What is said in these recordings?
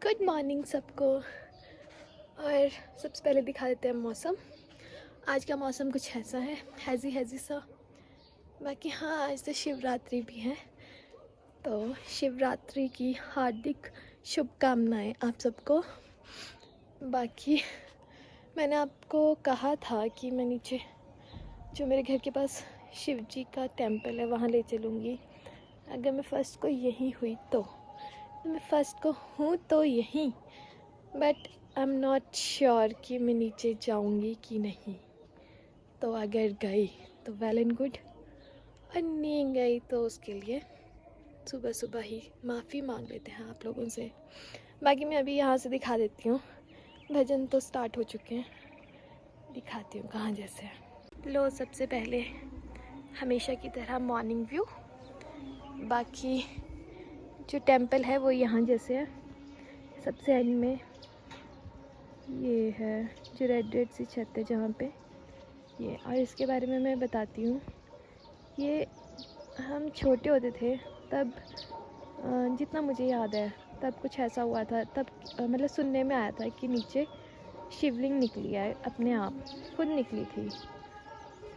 Good morning सबको। और सबसे पहले दिखा देते हैं मौसम। आज का मौसम कुछ ऐसा है, हैज़ी सा। बाकी हाँ, आज तो शिवरात्रि भी है, तो शिवरात्रि की हार्दिक शुभकामनाएं आप सबको। बाकी मैंने आपको कहा था कि मैं नीचे जो मेरे घर के पास शिव जी का टेम्पल है वहाँ ले चलूँगी। अगर मैं फ़र्स्ट को यहीं हुई तो मैं फ़र्स्ट को हूँ तो यहीं, but I am not sure कि मैं नीचे जाऊँगी कि नहीं। तो अगर गई तो वेल एंड गुड, और नहीं गई तो उसके लिए सुबह सुबह ही माफ़ी मांग लेते हैं आप लोगों से। बाकी मैं अभी यहाँ से दिखा देती हूँ, भजन तो स्टार्ट हो चुके हैं, दिखाती हूँ कहाँ जैसे है। लो, सबसे पहले हमेशा की तरह मॉर्निंग व्यू। बाकी जो टेम्पल है वो यहाँ जैसे है, सबसे एंड में ये है जो रेड सी छत है जहाँ पे ये। और इसके बारे में मैं बताती हूँ, ये हम छोटे होते थे तब, जितना मुझे याद है तब कुछ ऐसा हुआ था। तब मतलब सुनने में आया था कि नीचे शिवलिंग निकली है, अपने आप खुद निकली थी।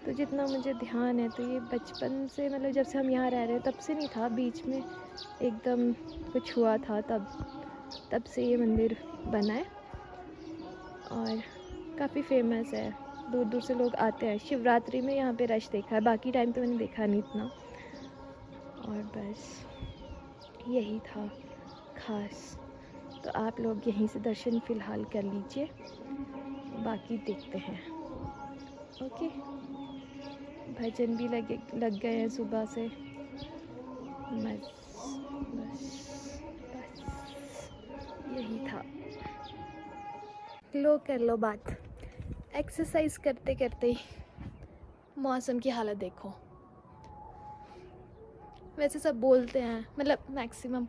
तो जितना मुझे ध्यान है तो ये बचपन से, मतलब जब से हम यहाँ रह रहे हैं तब से नहीं था, बीच में एकदम कुछ हुआ था, तब से ये मंदिर बना है और काफ़ी फेमस है। दूर दूर से लोग आते हैं। शिवरात्रि में यहाँ पे रश देखा है, बाकी टाइम तो मैंने देखा नहीं इतना। और बस यही था खास। तो आप लोग यहीं से दर्शन फ़िलहाल कर लीजिए, बाकी देखते हैं। ओके, भजन भी लग गए हैं सुबह से। बस यही था। कर लो बात। एक्सरसाइज करते करते ही मौसम की हालत देखो। वैसे सब बोलते हैं, मतलब मैक्सिमम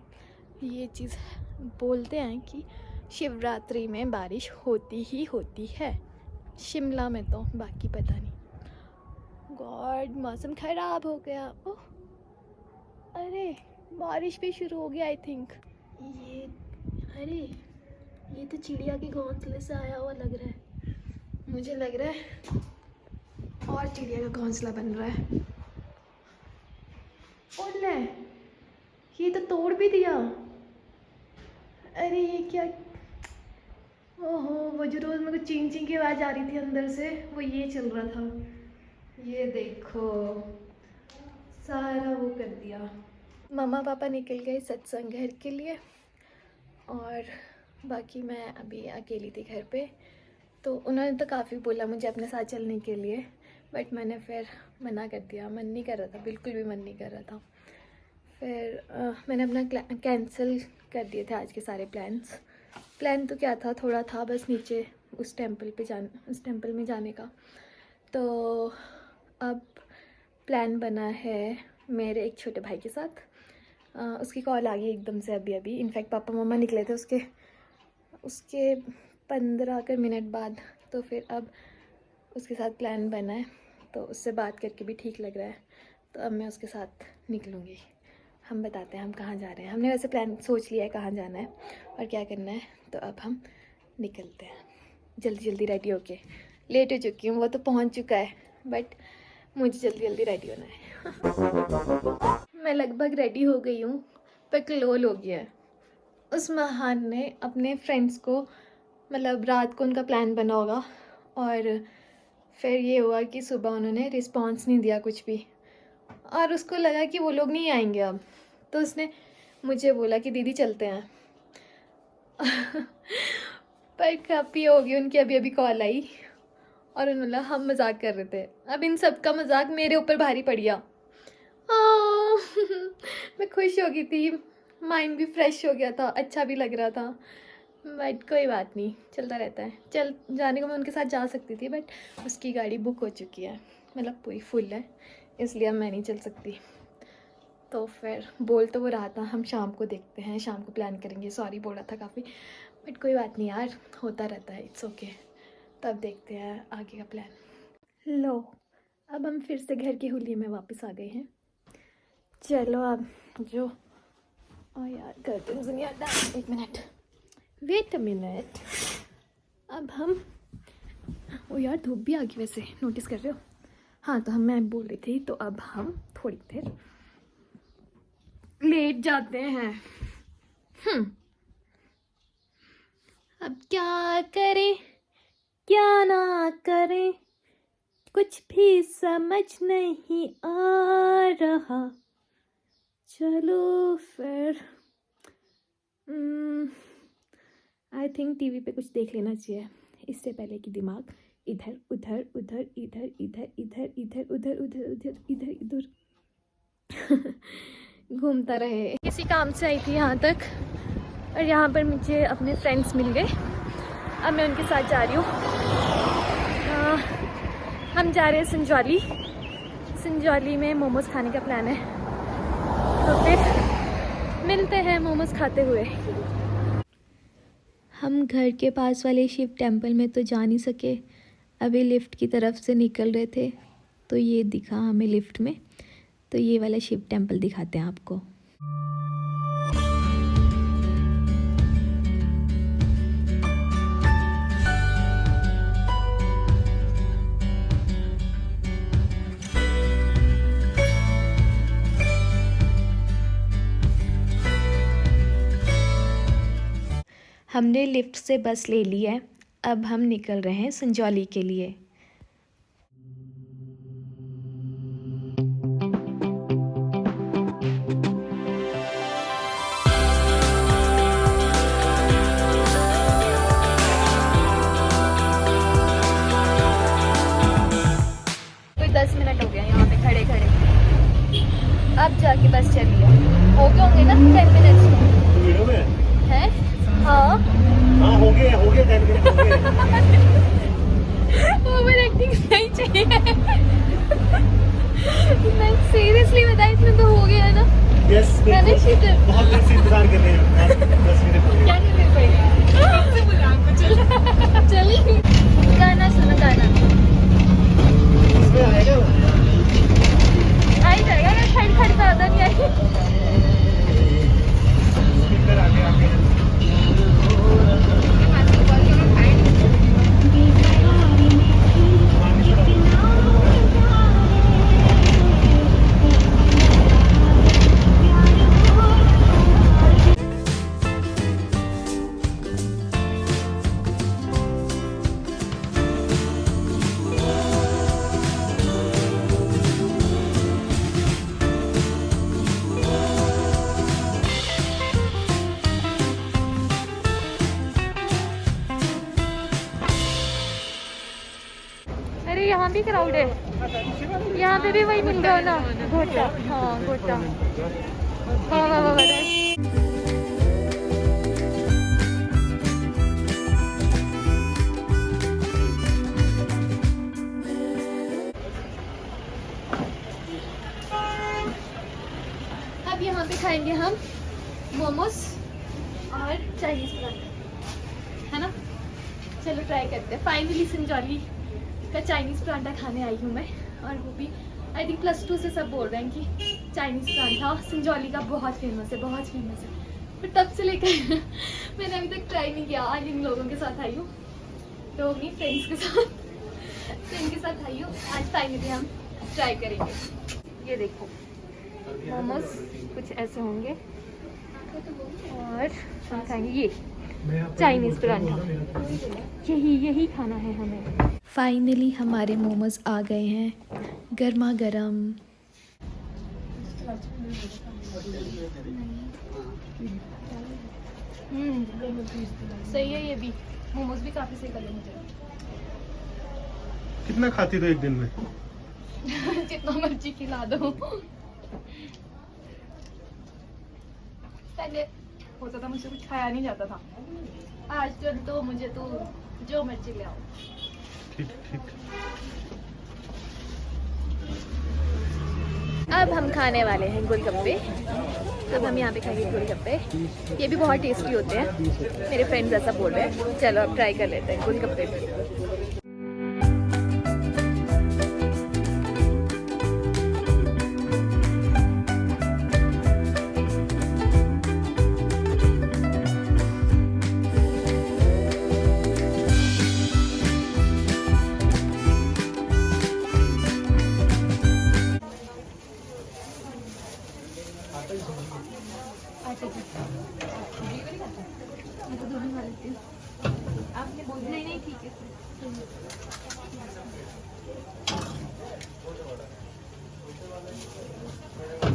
ये चीज़ बोलते हैं कि शिवरात्रि में बारिश होती ही होती है शिमला में, तो बाकी पता नहीं। गॉड, मौसम ख़राब हो गया। ओह, अरे बारिश भी शुरू हो गया आई थिंक। ये अरे ये तो चिड़िया के घोंसले से आया हुआ लग रहा है। मुझे लग रहा है और चिड़िया का घोंसला बन रहा है। और ले, ये तो तोड़ भी दिया। अरे ये क्या, ओहो, वो जो रोज़ मेरे को चिंग चिंग की आवाज़ आ रही थी अंदर से, वो ये चल रहा था। ये देखो, सारा वो कर दिया। मम्मा पापा निकल गए सत्संग घर के लिए और बाकी मैं अभी अकेली थी घर पे। तो उन्होंने तो काफ़ी बोला मुझे अपने साथ चलने के लिए, बट मैंने फिर मना कर दिया। मन नहीं कर रहा था, बिल्कुल भी मन नहीं कर रहा था। फिर मैंने अपना कैंसिल कर दिए थे आज के सारे प्लान तो क्या था, थोड़ा था बस नीचे उस टेम्पल में जाने का। तो अब प्लान बना है मेरे एक छोटे भाई के साथ। उसकी कॉल आ गई एकदम से अभी। इनफैक्ट पापा मम्मा निकले थे उसके 15 मिनट बाद। तो फिर अब उसके साथ प्लान बना है, तो उससे बात करके भी ठीक लग रहा है। तो अब मैं उसके साथ निकलूँगी। हम बताते हैं हम कहाँ जा रहे हैं। हमने वैसे प्लान सोच लिया है कहाँ जाना है और क्या करना है। तो अब हम निकलते हैं जल्दी रेडी होके। लेट हो चुकी हूँ, वो तो पहुँच चुका है, बट मुझे जल्दी रेडी होना है। मैं लगभग रेडी हो गई हूँ, पर क्लोल हो गया है। उस महान ने अपने फ्रेंड्स को, मतलब रात को उनका प्लान बना होगा और फिर ये हुआ कि सुबह उन्होंने रिस्पॉन्स नहीं दिया कुछ भी, और उसको लगा कि वो लोग नहीं आएंगे अब। तो उसने मुझे बोला कि दीदी चलते हैं। पर काफ़ी होगी उनकी अभी कॉल आई और उन्होंने बोला हम मजाक कर रहे थे। अब इन सब का मजाक मेरे ऊपर भारी पड़ गया। मैं खुश हो गई थी, माइंड भी फ्रेश हो गया था, अच्छा भी लग रहा था, बट कोई बात नहीं, चलता रहता है। चल जाने को मैं उनके साथ जा सकती थी, बट उसकी गाड़ी बुक हो चुकी है, मतलब पूरी फुल है, इसलिए अब मैं नहीं चल सकती। तो फिर बोल तो वो रहा था हम शाम को देखते हैं, शाम को प्लान करेंगे, सॉरी बोल रहा था काफ़ी, बट कोई बात नहीं यार, होता रहता है, इट्स ओके। तब देखते हैं आगे का प्लान। लो, अब हम फिर से घर की हुलिये में वापस आ गए हैं। चलो अब जो, ओ यार करते हैं, एक मिनट, वेट अ मिनट, अब हम, ओ यार धूप भी आ गई वैसे, नोटिस कर रहे हो? हाँ तो मैं बोल रही थी, तो अब हम थोड़ी देर लेट जाते हैं। अब क्या करें क्या ना करें, कुछ भी समझ नहीं आ रहा। चलो फिर आई थिंक टीवी पे कुछ देख लेना चाहिए, इससे पहले कि दिमाग इधर उधर उधर इधर इधर इधर इधर उधर उधर उधर इधर इधर घूमता रहे। किसी काम से आई थी यहाँ तक, और यहाँ पर मुझे अपने फ्रेंड्स मिल गए। अब मैं उनके साथ जा रही हूँ। हम जा रहे हैं संजौली। संजौली में मोमोज खाने का प्लान है, तो फिर मिलते हैं मोमोज खाते हुए। हम घर के पास वाले शिव टेम्पल में तो जा नहीं सके, अभी लिफ्ट की तरफ से निकल रहे थे तो ये दिखा हमें लिफ्ट में, तो ये वाला शिव टेम्पल दिखाते हैं आपको। हमने लिफ्ट से बस ले ली है, अब हम निकल रहे हैं संजौली के लिए। कोई 10 मिनट हो गया यहाँ पे खड़े खड़े, अब जाके बस चली है। हो गए होंगे ना 10 मिनट है? हाँ हो गए 10 मिनट हो गए। ओवर एक्टिंग नहीं चाहिए। मैं सीरियसली बता, इतना तो हो गया ना। यस बहुत देर से इंतजार कर रहे हैं। 10 मिनट हो गए। क्या करने पड़ेगा? चलिए गाना सुनो, गाना इसमें आएगा आ ही जाएगा ना, खड़ खड़ ज्यादा नहीं आएगी। स्पीकर आगे अरे यहाँ भी क्राउड है, यहाँ पे भी वही मिल गया ना, घोटा। हाँ घोटा, हाँ हाँ हाँ। अब यहाँ पे खाएंगे हम मोमोज और चाइनीज पराठा, है ना? चलो ट्राई करते हैं। फाइनली संजौली का चाइनीज़ पराठा खाने आई हूँ मैं, और वो भी आई थिंक +2 से सब बोल रहे हैं कि चाइनीज़ पराठा संजौली का बहुत फेमस है, बहुत फेमस है। पर तब से लेकर मैंने अभी तक ट्राई नहीं किया। आज इन लोगों के साथ आई हूँ, तो अपनी फ्रेंड्स के साथ आई हूँ। आज फाइनली हम ट्राई करेंगे। ये देखो मोमोज कुछ ऐसे होंगे, और हम खाएंगे ये चाइनीज़ पराठा। यही खाना है हमें। फाइनली हमारे मोमोज आ गए हैं, गर्मा गर्म। सही है, ये भी मोमोज भी काफ़ी सही लगे मुझे। कितना खाती तो एक दिन में? जितना मर्जी खिला दो। पहले होता था मुझसे कुछ खाया नहीं जाता था, आजकल तो मुझे तो जो मर्जी ले आओ। ठीक ठीक। अब हम खाने वाले हैं गोलगप्पे। अब हम यहाँ पे खाएंगे गोलगप्पे, ये भी बहुत टेस्टी होते हैं, मेरे फ्रेंड्स ऐसा बोल रहे हैं। चलो अब ट्राई कर लेते हैं गोलगप्पे भी। करती हूँ। आपने बोल नहीं नहीं ठीक है।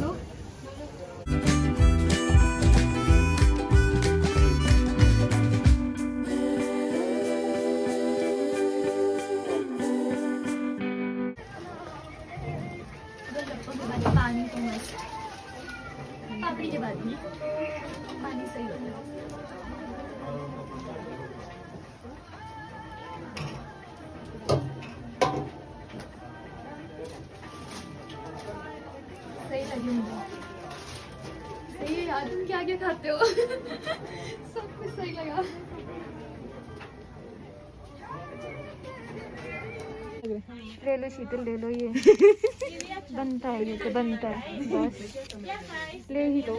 लो। पानी तो मस्त, पापड़ी के बाद में पानी सही होता है। सही लगी मुझे। सही है यार, तुम क्या क्या खाते हो? सब कुछ सही लगा। ले लो शीतल, ले लो ये बनता है, ये तो बनता है, बस ले ही लो।